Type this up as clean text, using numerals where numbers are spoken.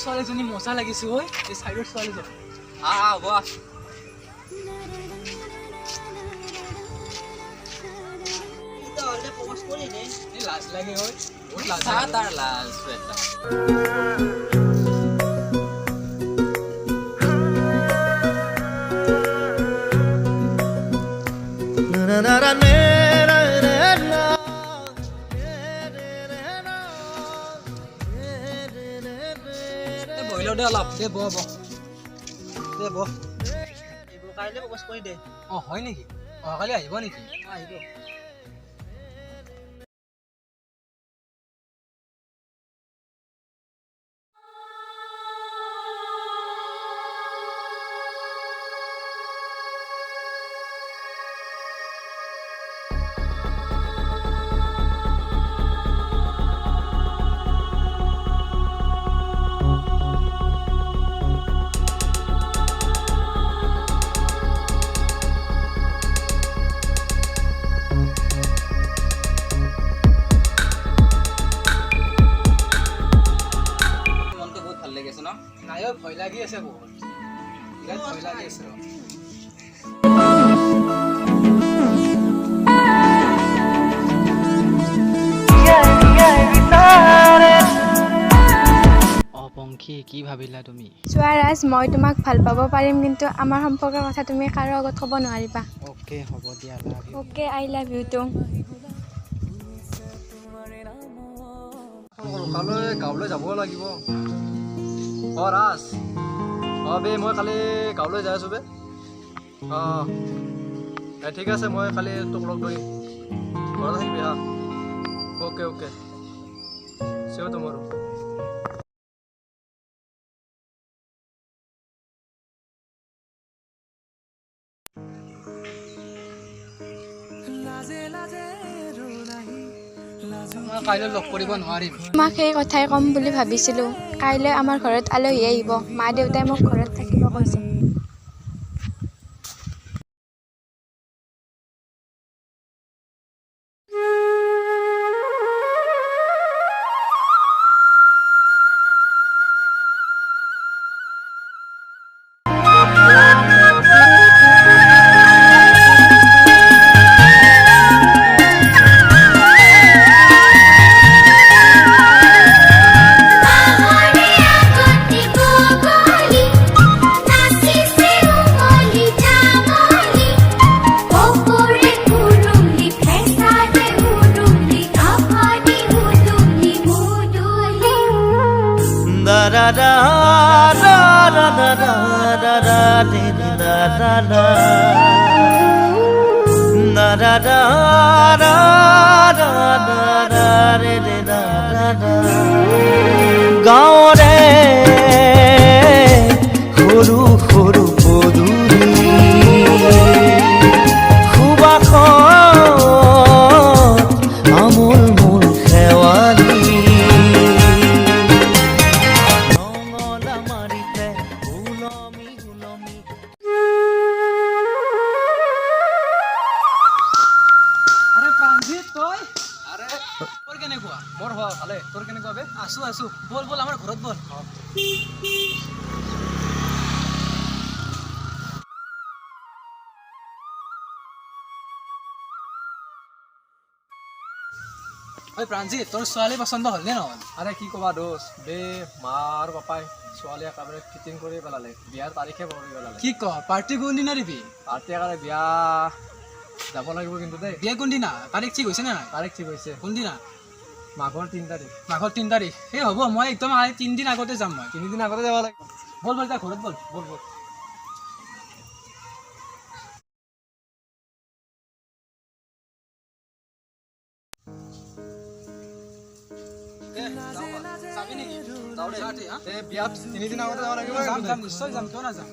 ছোৱালীজনী মজা লাগিছে ঐ এই সাইডৰ ছোৱালীজনী বাহ তাহলে প্রপোজ করি নে এই লাজ লাগে ঐ বহুত লাজ তার লাজ বেটা na na na na দে অলপ দে বহ দে বহ এইবোৰ কাইলৈ প্ৰপোজ কৰি দে হয় নেকি কালি আহিব নেকি আহিব নাই ভয় লাগি আছে বহুত বিৰাট ভয় লাগি আছে পংখী কি ভাবিলা তুমি চোৱা ৰাজ মই তোমাক ভাল পাব পাৰিম কিন্তু আমাৰ সম্পৰ্কৰ কথা তুমি কাৰো আগত ক'ব নোৱাৰিবা ওকে হ'ব দিয়া love you okay I love you too কালৈ গাঁৱলৈ যাব লাগিব ৰাজ বে মই কালি গাঁৱলৈ যাই আছোঁ বে ঠিক আছে মই কালি তোক লগ ধৰিম ঘৰত থাকিবি হা ওকে ওকে চিঅ' তোমাৰো কাইলৈ লগ কৰিব নোৱাৰিম তোমাক সেই কথাই ক'ম বুলি ভাবিছিলোঁ কাইলৈ আমাৰ ঘৰত আলহী আহিব মা দেউতাই মোক ঘৰত থাকিব কৈছে da da da da da da da da da da da da da da da da da re re da da da gaore horu horu poduri khuba kho amol mol khewali মোৰ ভালে তোৰ কেনেকুৱা বে আছো বল বল আমাৰ ঘৰত বল ঐ প্ৰাঞ্জিত তোৰ ছোৱালী পচন্দ হ'ল নে নহ'ল আৰে কি ক'বা দোষ বে মা আৰু পাপাই ছোৱালী একেবাৰে ফিটিং কৰি পেলালে বিয়াৰ তাৰিখে কৰি পেলালে কি ক পাৰ্টি কোনদিনা দিবি পাৰ্টি একেবাৰে বিয়া যাব লাগিব কিন্তু দেই বিয়া কোনদিনা তাৰিখ ঠিক হৈছে নে নাই তাৰিখ ঠিক হৈছে কোনদিনা মাঘৰ 3 তাৰিখ মাঘৰ 3 তাৰিখ এই হ'ব মই একদম 3 দিন আগতে যাম মই 3 দিন আগতে যাব লাগিব বল বল যা ঘৰত বল বল বল যাবি নেকি বিয়াত 3 দিন আগতে যাব লাগিব যাম যাম নিশ্চয় যাম কিয় নাযাম